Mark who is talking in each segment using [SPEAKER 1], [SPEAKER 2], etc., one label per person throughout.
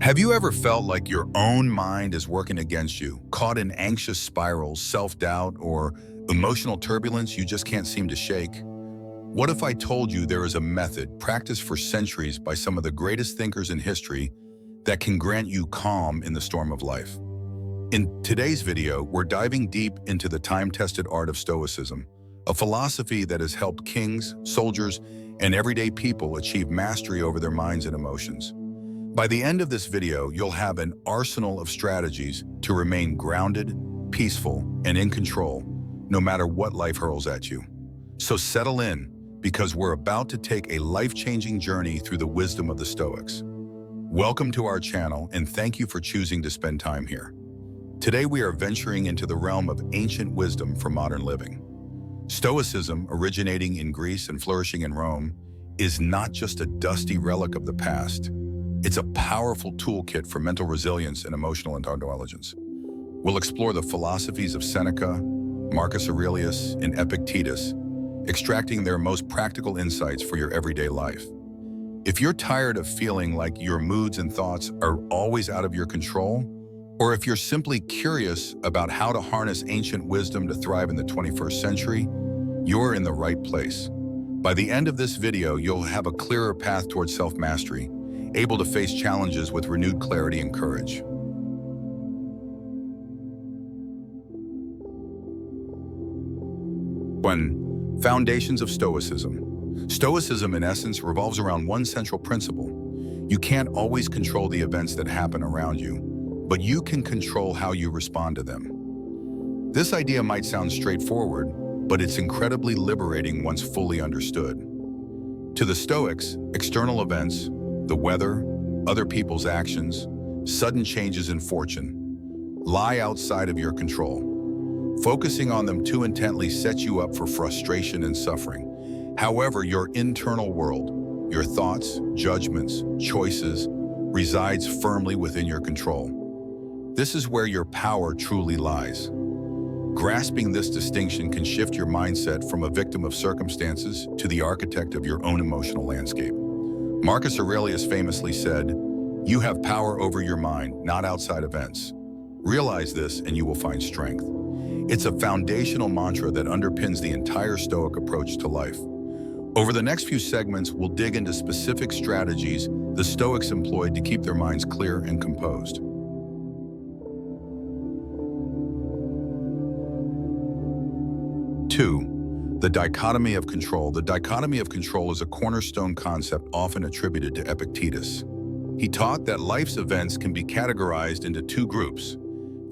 [SPEAKER 1] Have you ever felt like your own mind is working against you, caught in anxious spirals, self-doubt, or emotional turbulence you just can't seem to shake? What if I told you there is a method practiced for centuries by some of the greatest thinkers in history that can grant you calm in the storm of life? In today's video, we're diving deep into the time-tested art of Stoicism, a philosophy that has helped kings, soldiers, and everyday people achieve mastery over their minds and emotions. By the end of this video, you'll have an arsenal of strategies to remain grounded, peaceful, and in control, no matter what life hurls at you. So settle in, because we're about to take a life-changing journey through the wisdom of the Stoics. Welcome to our channel, and thank you for choosing to spend time here. Today we are venturing into the realm of ancient wisdom for modern living. Stoicism, originating in Greece and flourishing in Rome, is not just a dusty relic of the past. It's a powerful toolkit for mental resilience and emotional intelligence. We'll explore the philosophies of Seneca, Marcus Aurelius, and Epictetus, extracting their most practical insights for your everyday life. If you're tired of feeling like your moods and thoughts are always out of your control, or if you're simply curious about how to harness ancient wisdom to thrive in the 21st century, you're in the right place. By the end of this video, you'll have a clearer path towards self-mastery, able to face challenges with renewed clarity and courage. 1. Foundations of Stoicism. Stoicism, in essence, revolves around one central principle. You can't always control the events that happen around you, but you can control how you respond to them. This idea might sound straightforward, but it's incredibly liberating once fully understood. To the Stoics, external events, the weather, other people's actions, sudden changes in fortune, lie outside of your control. Focusing on them too intently sets you up for frustration and suffering. However, your internal world, your thoughts, judgments, choices, resides firmly within your control. This is where your power truly lies. Grasping this distinction can shift your mindset from a victim of circumstances to the architect of your own emotional landscape. Marcus Aurelius famously said, "You have power over your mind, not outside events. Realize this and you will find strength." It's a foundational mantra that underpins the entire Stoic approach to life. Over the next few segments, we'll dig into specific strategies the Stoics employed to keep their minds clear and composed. 2. The dichotomy of control. The dichotomy of control is a cornerstone concept often attributed to Epictetus. He taught that life's events can be categorized into two groups: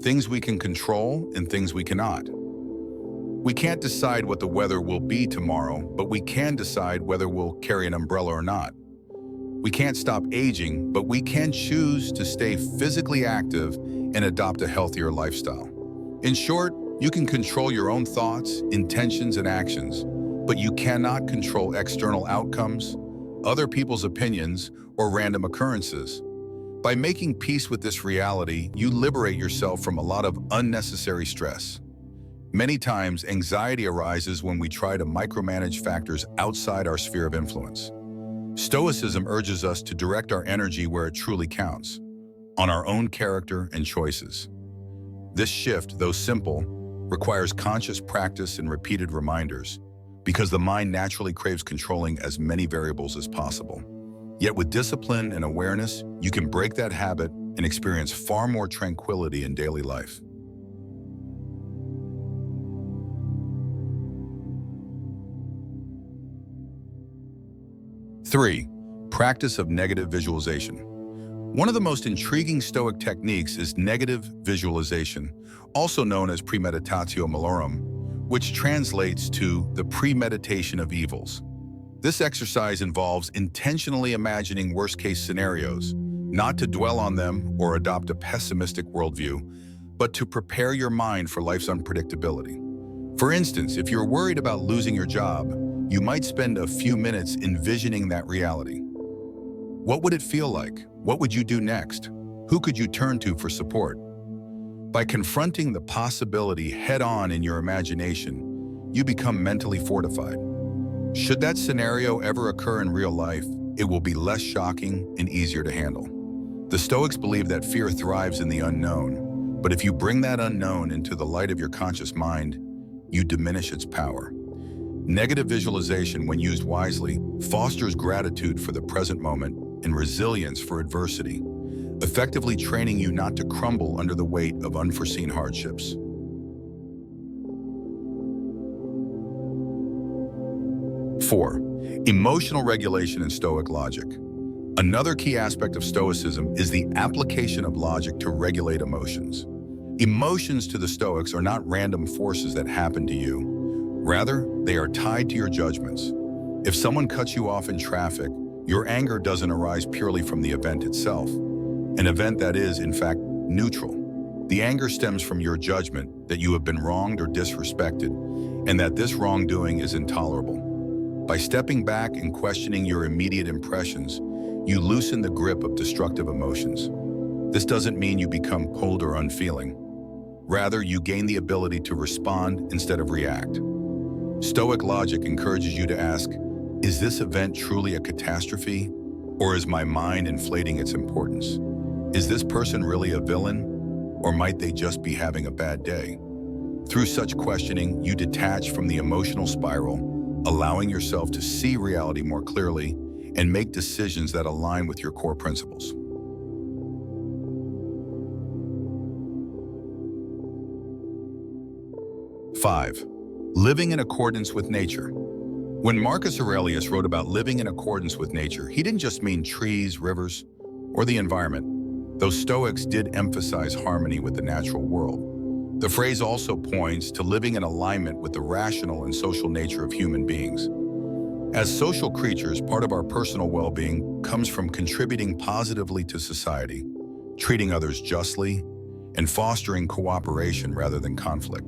[SPEAKER 1] things we can control and things we cannot. We can't decide what the weather will be tomorrow, but we can decide whether we'll carry an umbrella or not. We can't stop aging, but we can choose to stay physically active and adopt a healthier lifestyle. In short, you can control your own thoughts, intentions, and actions, but you cannot control external outcomes, other people's opinions, or random occurrences. By making peace with this reality, you liberate yourself from a lot of unnecessary stress. Many times, anxiety arises when we try to micromanage factors outside our sphere of influence. Stoicism urges us to direct our energy where it truly counts, on our own character and choices. This shift, though simple, requires conscious practice and repeated reminders, because the mind naturally craves controlling as many variables as possible. Yet with discipline and awareness, you can break that habit and experience far more tranquility in daily life. 3. Practice of negative visualization. One of the most intriguing Stoic techniques is negative visualization, also known as premeditatio malorum, which translates to the premeditation of evils. This exercise involves intentionally imagining worst-case scenarios, not to dwell on them or adopt a pessimistic worldview, but to prepare your mind for life's unpredictability. For instance, if you're worried about losing your job, you might spend a few minutes envisioning that reality. What would it feel like? What would you do next? Who could you turn to for support? By confronting the possibility head-on in your imagination, you become mentally fortified. Should that scenario ever occur in real life, it will be less shocking and easier to handle. The Stoics believe that fear thrives in the unknown, but if you bring that unknown into the light of your conscious mind, you diminish its power. Negative visualization, when used wisely, fosters gratitude for the present moment and resilience for adversity, effectively training you not to crumble under the weight of unforeseen hardships. 4. Emotional regulation in Stoic logic. Another key aspect of Stoicism is the application of logic to regulate emotions. Emotions to the Stoics are not random forces that happen to you. Rather, they are tied to your judgments. If someone cuts you off in traffic, your anger doesn't arise purely from the event itself, an event that is, in fact, neutral. The anger stems from your judgment that you have been wronged or disrespected, and that this wrongdoing is intolerable. By stepping back and questioning your immediate impressions, you loosen the grip of destructive emotions. This doesn't mean you become cold or unfeeling. Rather, you gain the ability to respond instead of react. Stoic logic encourages you to ask, is this event truly a catastrophe, or is my mind inflating its importance? Is this person really a villain, or might they just be having a bad day? Through such questioning, you detach from the emotional spiral, allowing yourself to see reality more clearly and make decisions that align with your core principles. 5. Living in accordance with nature. When Marcus Aurelius wrote about living in accordance with nature, he didn't just mean trees, rivers, or the environment. Those Stoics did emphasize harmony with the natural world. The phrase also points to living in alignment with the rational and social nature of human beings. As social creatures, part of our personal well-being comes from contributing positively to society, treating others justly, and fostering cooperation rather than conflict.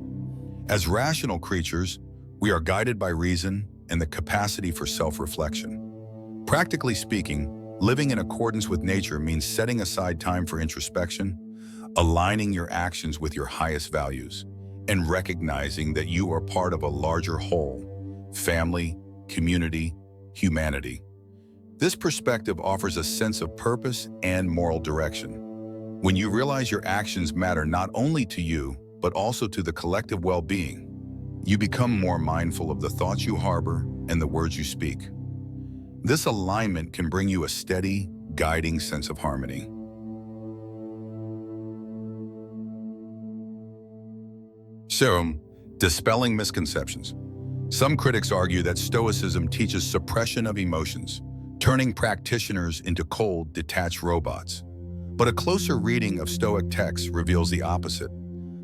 [SPEAKER 1] As rational creatures, we are guided by reason and the capacity for self-reflection. Practically speaking, living in accordance with nature means setting aside time for introspection, aligning your actions with your highest values, and recognizing that you are part of a larger whole, family, community, humanity. This perspective offers a sense of purpose and moral direction. When you realize your actions matter not only to you, but also to the collective well-being, you become more mindful of the thoughts you harbor and the words you speak. This alignment can bring you a steady, guiding sense of harmony. Serum, dispelling misconceptions. Some critics argue that Stoicism teaches suppression of emotions, turning practitioners into cold, detached robots. But a closer reading of Stoic texts reveals the opposite.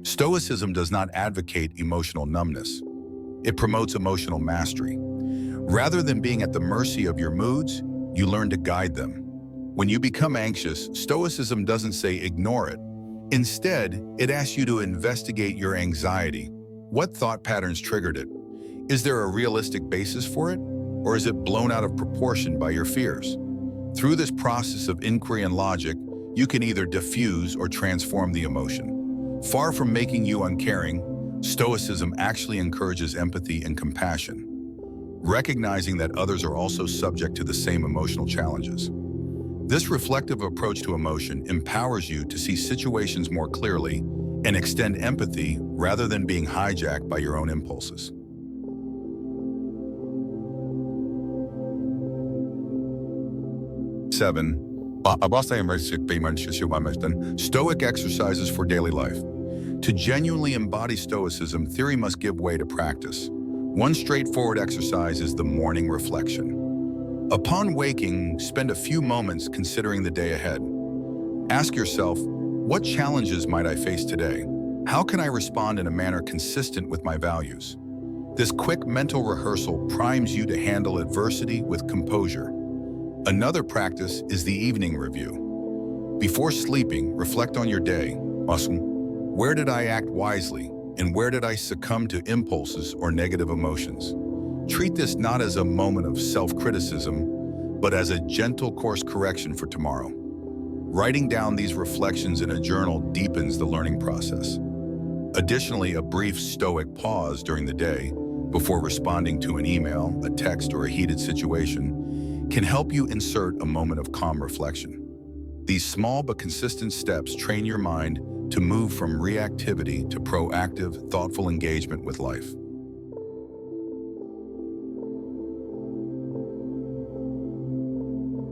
[SPEAKER 1] Stoicism does not advocate emotional numbness. It promotes emotional mastery. Rather than being at the mercy of your moods, you learn to guide them. When you become anxious, Stoicism doesn't say ignore it. Instead, it asks you to investigate your anxiety. What thought patterns triggered it? Is there a realistic basis for it? Or is it blown out of proportion by your fears? Through this process of inquiry and logic, you can either diffuse or transform the emotion. Far from making you uncaring, Stoicism actually encourages empathy and compassion, recognizing that others are also subject to the same emotional challenges. This reflective approach to emotion empowers you to see situations more clearly and extend empathy rather than being hijacked by your own impulses. 7. Stoic exercises for daily life. To genuinely embody Stoicism, theory must give way to practice. One straightforward exercise is the morning reflection. Upon waking, spend a few moments considering the day ahead. Ask yourself, what challenges might I face today? How can I respond in a manner consistent with my values? This quick mental rehearsal primes you to handle adversity with composure. Another practice is the evening review. Before sleeping, reflect on your day. Where did I act wisely, and where did I succumb to impulses or negative emotions? Treat this not as a moment of self-criticism, but as a gentle course correction for tomorrow. Writing down these reflections in a journal deepens the learning process. Additionally, a brief Stoic pause during the day, before responding to an email, a text, or a heated situation, can help you insert a moment of calm reflection. These small but consistent steps train your mind to move from reactivity to proactive, thoughtful engagement with life.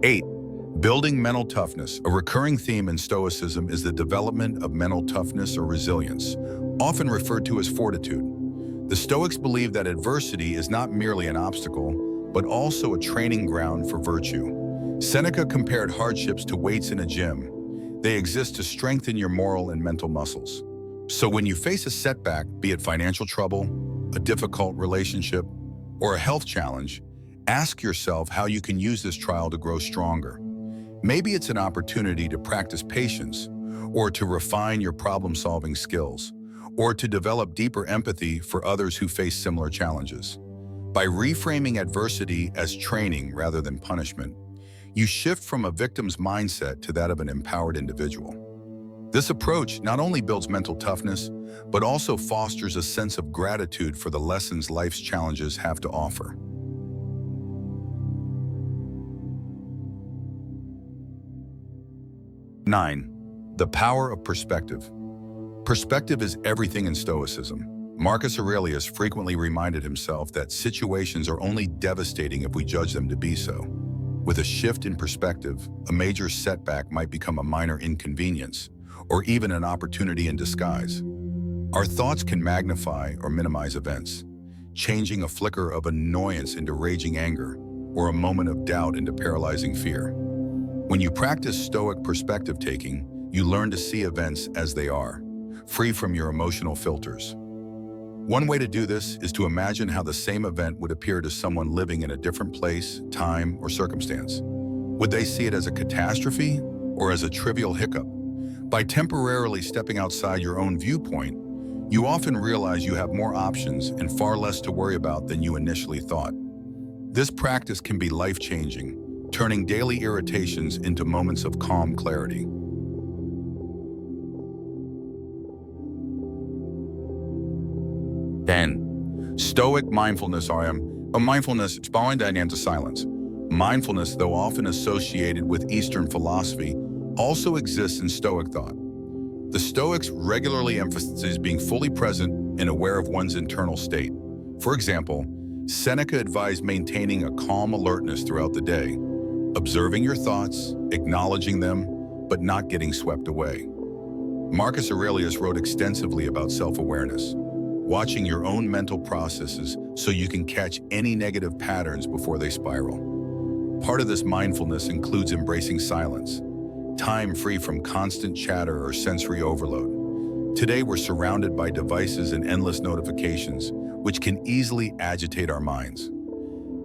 [SPEAKER 1] 8. Building mental toughness. A recurring theme in Stoicism is the development of mental toughness or resilience, often referred to as fortitude. The Stoics believe that adversity is not merely an obstacle, but also a training ground for virtue. Seneca compared hardships to weights in a gym. They exist to strengthen your moral and mental muscles. So when you face a setback, be it financial trouble, a difficult relationship, or a health challenge, ask yourself how you can use this trial to grow stronger. Maybe it's an opportunity to practice patience, or to refine your problem-solving skills, or to develop deeper empathy for others who face similar challenges. By reframing adversity as training rather than punishment, you shift from a victim's mindset to that of an empowered individual. This approach not only builds mental toughness, but also fosters a sense of gratitude for the lessons life's challenges have to offer. 9. The power of perspective. Perspective is everything in Stoicism. Marcus Aurelius frequently reminded himself that situations are only devastating if we judge them to be so. With a shift in perspective, a major setback might become a minor inconvenience, or even an opportunity in disguise. Our thoughts can magnify or minimize events, changing a flicker of annoyance into raging anger, or a moment of doubt into paralyzing fear. When you practice Stoic perspective taking, you learn to see events as they are, free from your emotional filters. One way to do this is to imagine how the same event would appear to someone living in a different place, time, or circumstance. Would they see it as a catastrophe or as a trivial hiccup? By temporarily stepping outside your own viewpoint, you often realize you have more options and far less to worry about than you initially thought. This practice can be life-changing, turning daily irritations into moments of calm clarity. 10. Stoic mindfulness mindfulness is bowing down into silence. Mindfulness, though often associated with Eastern philosophy, also exists in Stoic thought. The Stoics regularly emphasize being fully present and aware of one's internal state. For example, Seneca advised maintaining a calm alertness throughout the day, observing your thoughts, acknowledging them, but not getting swept away. Marcus Aurelius wrote extensively about self-awareness, watching your own mental processes so you can catch any negative patterns before they spiral. Part of this mindfulness includes embracing silence, time free from constant chatter or sensory overload. Today, we're surrounded by devices and endless notifications, which can easily agitate our minds.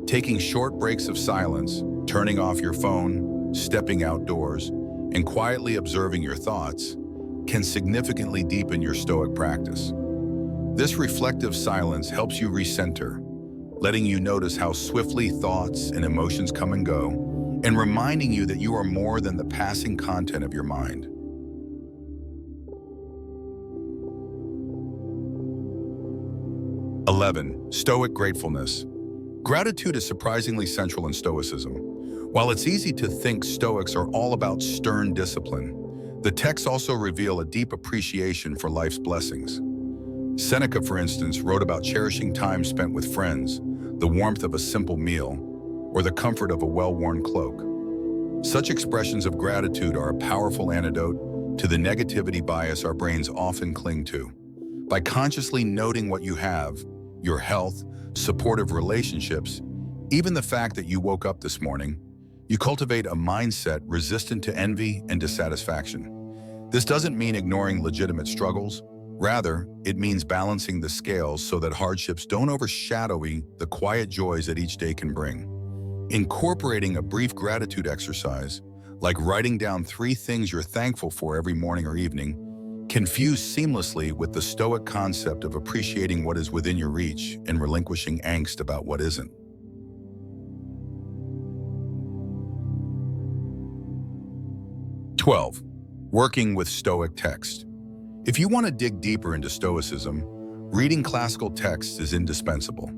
[SPEAKER 1] Taking short breaks of silence, turning off your phone, stepping outdoors, and quietly observing your thoughts can significantly deepen your Stoic practice. This reflective silence helps you recenter, letting you notice how swiftly thoughts and emotions come and go, and reminding you that you are more than the passing content of your mind. 11. Stoic gratefulness. Gratitude is surprisingly central in Stoicism. While it's easy to think Stoics are all about stern discipline, the texts also reveal a deep appreciation for life's blessings. Seneca, for instance, wrote about cherishing time spent with friends, the warmth of a simple meal, or the comfort of a well-worn cloak. Such expressions of gratitude are a powerful antidote to the negativity bias our brains often cling to. By consciously noting what you have, your health, supportive relationships, even the fact that you woke up this morning, you cultivate a mindset resistant to envy and dissatisfaction. This doesn't mean ignoring legitimate struggles. Rather, it means balancing the scales so that hardships don't overshadow the quiet joys that each day can bring. Incorporating a brief gratitude exercise, like writing down 3 things you're thankful for every morning or evening, can fuse seamlessly with the Stoic concept of appreciating what is within your reach and relinquishing angst about what isn't. 12. Working with Stoic text. If you want to dig deeper into Stoicism, reading classical texts is indispensable.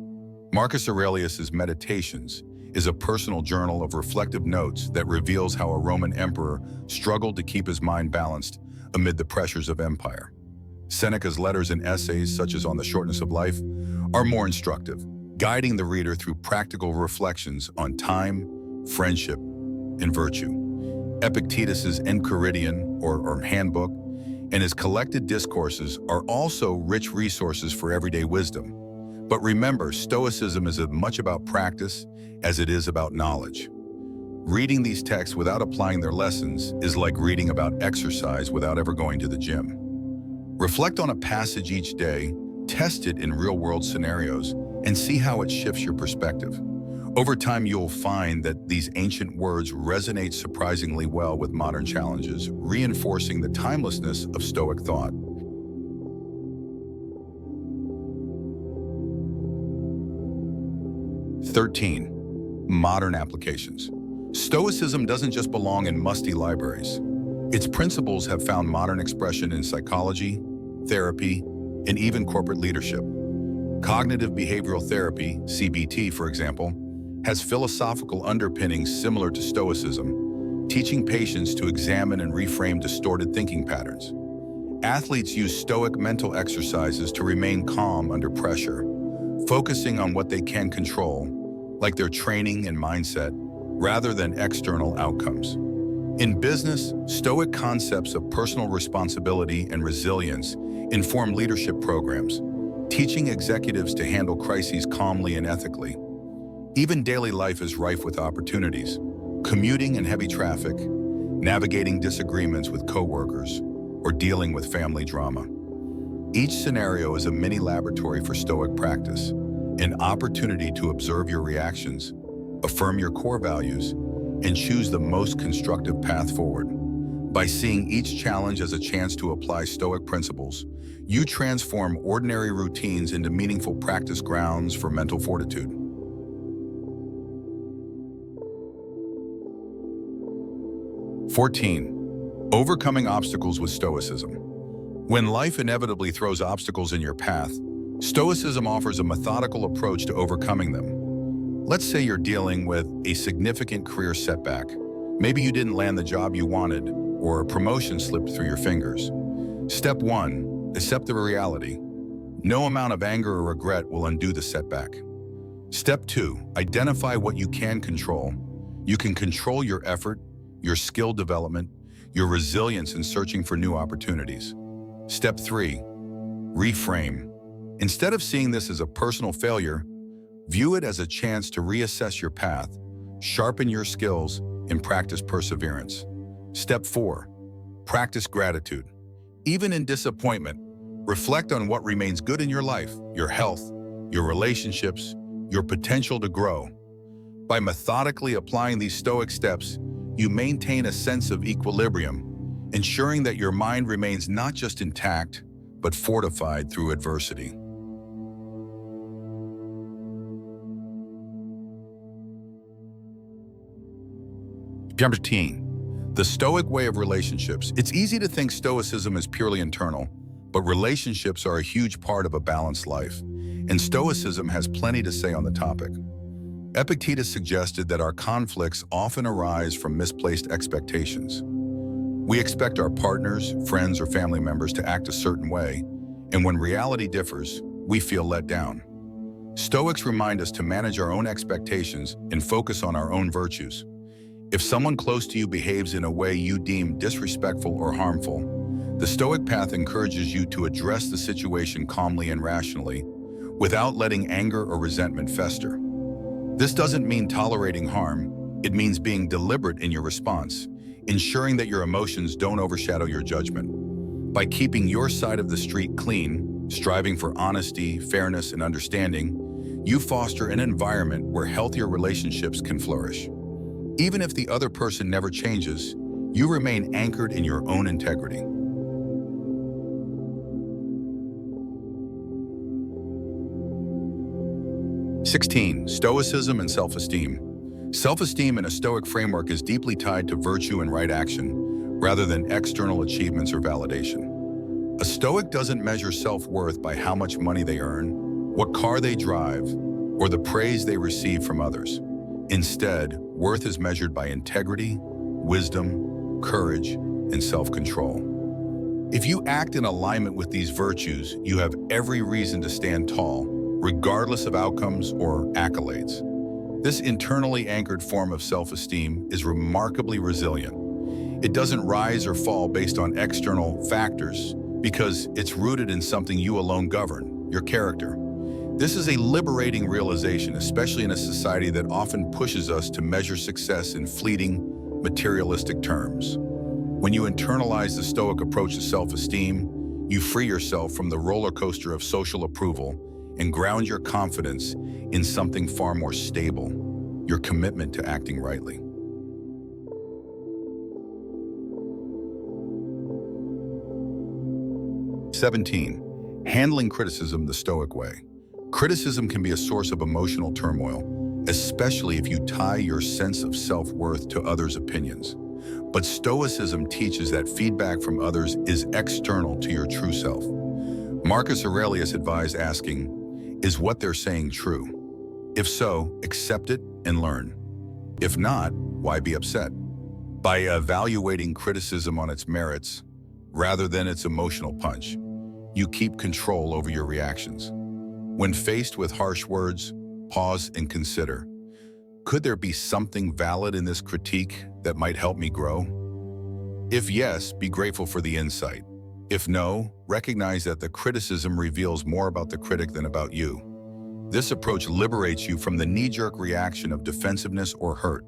[SPEAKER 1] Marcus Aurelius's Meditations, is a personal journal of reflective notes that reveals how a Roman emperor struggled to keep his mind balanced amid the pressures of empire. Seneca's letters and essays, such as On the Shortness of Life, are more instructive, guiding the reader through practical reflections on time, friendship, and virtue. Epictetus's Enchiridion, or handbook, and his collected discourses are also rich resources for everyday wisdom. But remember, Stoicism is as much about practice as it is about knowledge. Reading these texts without applying their lessons is like reading about exercise without ever going to the gym. Reflect on a passage each day, test it in real-world scenarios, and see how it shifts your perspective. Over time, you'll find that these ancient words resonate surprisingly well with modern challenges, reinforcing the timelessness of Stoic thought. 13. Modern applications. Stoicism doesn't just belong in musty libraries. Its principles have found modern expression in psychology, therapy, and even corporate leadership. Cognitive behavioral therapy, CBT for example, has philosophical underpinnings similar to Stoicism, teaching patients to examine and reframe distorted thinking patterns. Athletes use Stoic mental exercises to remain calm under pressure, focusing on what they can control, like their training and mindset, rather than external outcomes. In business, Stoic concepts of personal responsibility and resilience inform leadership programs, teaching executives to handle crises calmly and ethically. Even daily life is rife with opportunities. Commuting in heavy traffic, navigating disagreements with coworkers, or dealing with family drama. Each scenario is a mini laboratory for Stoic practice, an opportunity to observe your reactions, affirm your core values, and choose the most constructive path forward. By seeing each challenge as a chance to apply Stoic principles, you transform ordinary routines into meaningful practice grounds for mental fortitude. 14. Overcoming obstacles with Stoicism. When life inevitably throws obstacles in your path, Stoicism offers a methodical approach to overcoming them. Let's say you're dealing with a significant career setback. Maybe you didn't land the job you wanted, or a promotion slipped through your fingers. Step 1. Accept the reality. No amount of anger or regret will undo the setback. Step 2. Identify what you can control. You can control your effort, your skill development, your resilience in searching for new opportunities. Step 3. Reframe. Instead of seeing this as a personal failure, view it as a chance to reassess your path, sharpen your skills, and practice perseverance. Step 4. Practice gratitude. Even in disappointment, reflect on what remains good in your life, your health, your relationships, your potential to grow. By methodically applying these Stoic steps, you maintain a sense of equilibrium, ensuring that your mind remains not just intact, but fortified through adversity. Chapter 15. The Stoic way of relationships. It's easy to think Stoicism is purely internal, but relationships are a huge part of a balanced life, and Stoicism has plenty to say on the topic. Epictetus suggested that our conflicts often arise from misplaced expectations. We expect our partners, friends, or family members to act a certain way, and when reality differs, we feel let down. Stoics remind us to manage our own expectations and focus on our own virtues. If someone close to you behaves in a way you deem disrespectful or harmful, the Stoic path encourages you to address the situation calmly and rationally, without letting anger or resentment fester. This doesn't mean tolerating harm, it means being deliberate in your response, ensuring that your emotions don't overshadow your judgment. By keeping your side of the street clean, striving for honesty, fairness, and understanding, you foster an environment where healthier relationships can flourish. Even if the other person never changes, you remain anchored in your own integrity. 16. Stoicism and self-esteem. Self-esteem in a Stoic framework is deeply tied to virtue and right action, rather than external achievements or validation. A Stoic doesn't measure self-worth by how much money they earn, what car they drive, or the praise they receive from others. Instead, worth is measured by integrity, wisdom, courage, and self-control. If you act in alignment with these virtues, you have every reason to stand tall, regardless of outcomes or accolades. This internally anchored form of self-esteem is remarkably resilient. It doesn't rise or fall based on external factors because it's rooted in something you alone govern, your character. This is a liberating realization, especially in a society that often pushes us to measure success in fleeting, materialistic terms. When you internalize the Stoic approach to self-esteem, you free yourself from the roller coaster of social approval and ground your confidence in something far more stable, your commitment to acting rightly. "17. Handling criticism the Stoic way. Criticism can be a source of emotional turmoil, especially if you tie your sense of self-worth to others' opinions. But Stoicism teaches that feedback from others is external to your true self. Marcus Aurelius advised asking, "Is what they're saying true? If so, accept it and learn. If not, why be upset?" By evaluating criticism on its merits, rather than its emotional punch, you keep control over your reactions. When faced with harsh words, pause and consider, could there be something valid in this critique that might help me grow? If yes, be grateful for the insight. If no, recognize that the criticism reveals more about the critic than about you. This approach liberates you from the knee-jerk reaction of defensiveness or hurt,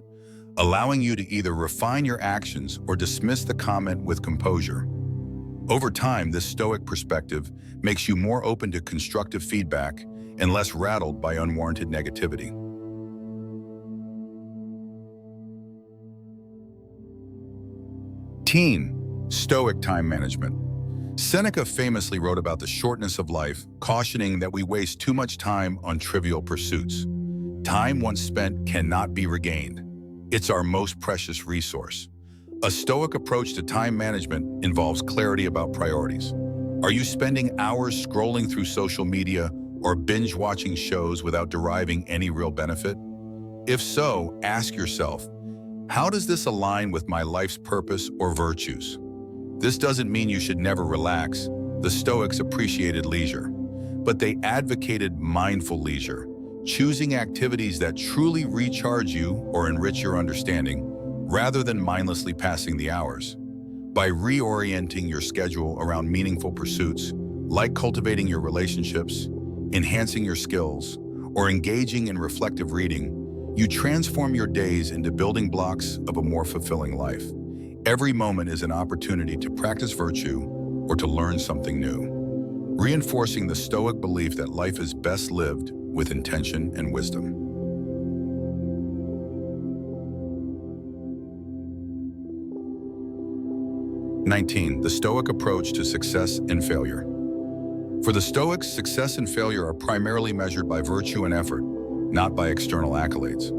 [SPEAKER 1] allowing you to either refine your actions or dismiss the comment with composure. Over time, this Stoic perspective makes you more open to constructive feedback and less rattled by unwarranted negativity. Teen, Stoic time management. Seneca famously wrote about the shortness of life, cautioning that we waste too much time on trivial pursuits. Time once spent cannot be regained. It's our most precious resource. A Stoic approach to time management involves clarity about priorities. Are you spending hours scrolling through social media or binge-watching shows without deriving any real benefit? If so, ask yourself, how does this align with my life's purpose or virtues? This doesn't mean you should never relax. The Stoics appreciated leisure, but they advocated mindful leisure, choosing activities that truly recharge you or enrich your understanding, rather than mindlessly passing the hours. By reorienting your schedule around meaningful pursuits, like cultivating your relationships, enhancing your skills, or engaging in reflective reading, you transform your days into building blocks of a more fulfilling life. Every moment is an opportunity to practice virtue or to learn something new, reinforcing the Stoic belief that life is best lived with intention and wisdom. "19. The Stoic approach to success and failure. For the Stoics, success and failure are primarily measured by virtue and effort, not by external accolades.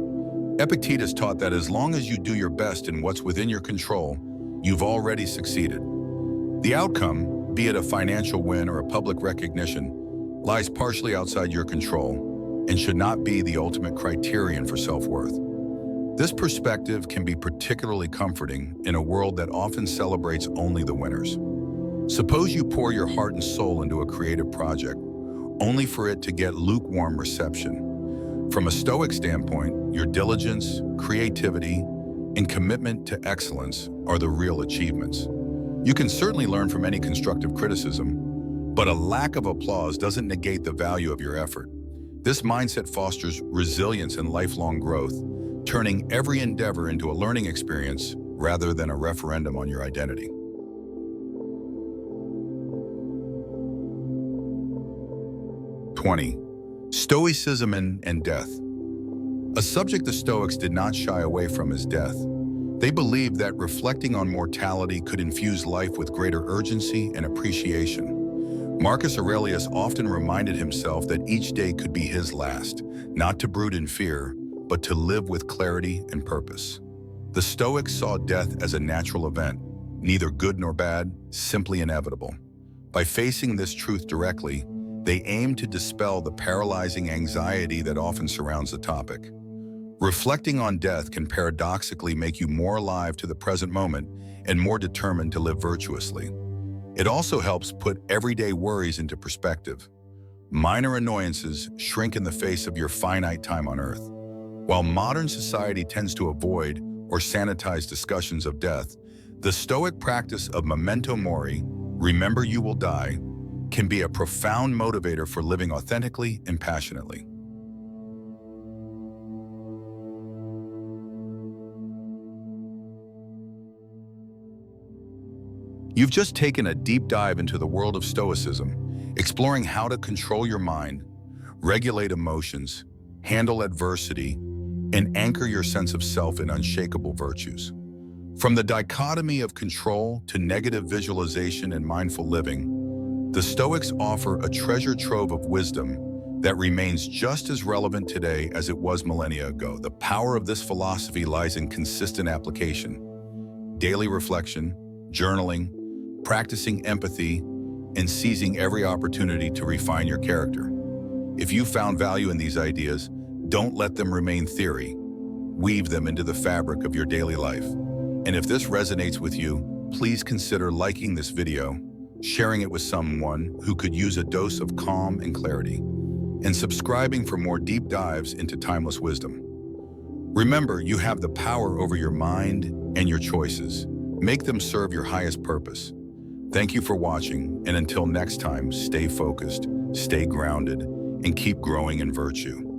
[SPEAKER 1] Epictetus taught that as long as you do your best in what's within your control, you've already succeeded. The outcome, be it a financial win or a public recognition, lies partially outside your control and should not be the ultimate criterion for self-worth. This perspective can be particularly comforting in a world that often celebrates only the winners. Suppose you pour your heart and soul into a creative project, only for it to get lukewarm reception. From a Stoic standpoint, your diligence, creativity, and commitment to excellence are the real achievements. You can certainly learn from any constructive criticism, but a lack of applause doesn't negate the value of your effort. This mindset fosters resilience and lifelong growth, turning every endeavor into a learning experience rather than a referendum on your identity. 20. Stoicism and death. A subject the Stoics did not shy away from is death. They believed that reflecting on mortality could infuse life with greater urgency and appreciation. Marcus Aurelius often reminded himself that each day could be his last, not to brood in fear, but to live with clarity and purpose. The Stoics saw death as a natural event, neither good nor bad, simply inevitable. By facing this truth directly, they aimed to dispel the paralyzing anxiety that often surrounds the topic. Reflecting on death can paradoxically make you more alive to the present moment and more determined to live virtuously. It also helps put everyday worries into perspective. Minor annoyances shrink in the face of your finite time on Earth. While modern society tends to avoid or sanitize discussions of death, the Stoic practice of memento mori, remember you will die, can be a profound motivator for living authentically and passionately. You've just taken a deep dive into the world of Stoicism, exploring how to control your mind, regulate emotions, handle adversity, and anchor your sense of self in unshakable virtues. From the dichotomy of control to negative visualization and mindful living, the Stoics offer a treasure trove of wisdom that remains just as relevant today as it was millennia ago. The power of this philosophy lies in consistent application, daily reflection, journaling, practicing empathy, and seizing every opportunity to refine your character. If you found value in these ideas, don't let them remain theory. Weave them into the fabric of your daily life. And if this resonates with you, please consider liking this video, sharing it with someone who could use a dose of calm and clarity, and subscribing for more deep dives into timeless wisdom. Remember, you have the power over your mind and your choices. Make them serve your highest purpose. Thank you for watching, and until next time, stay focused, stay grounded, and keep growing in virtue.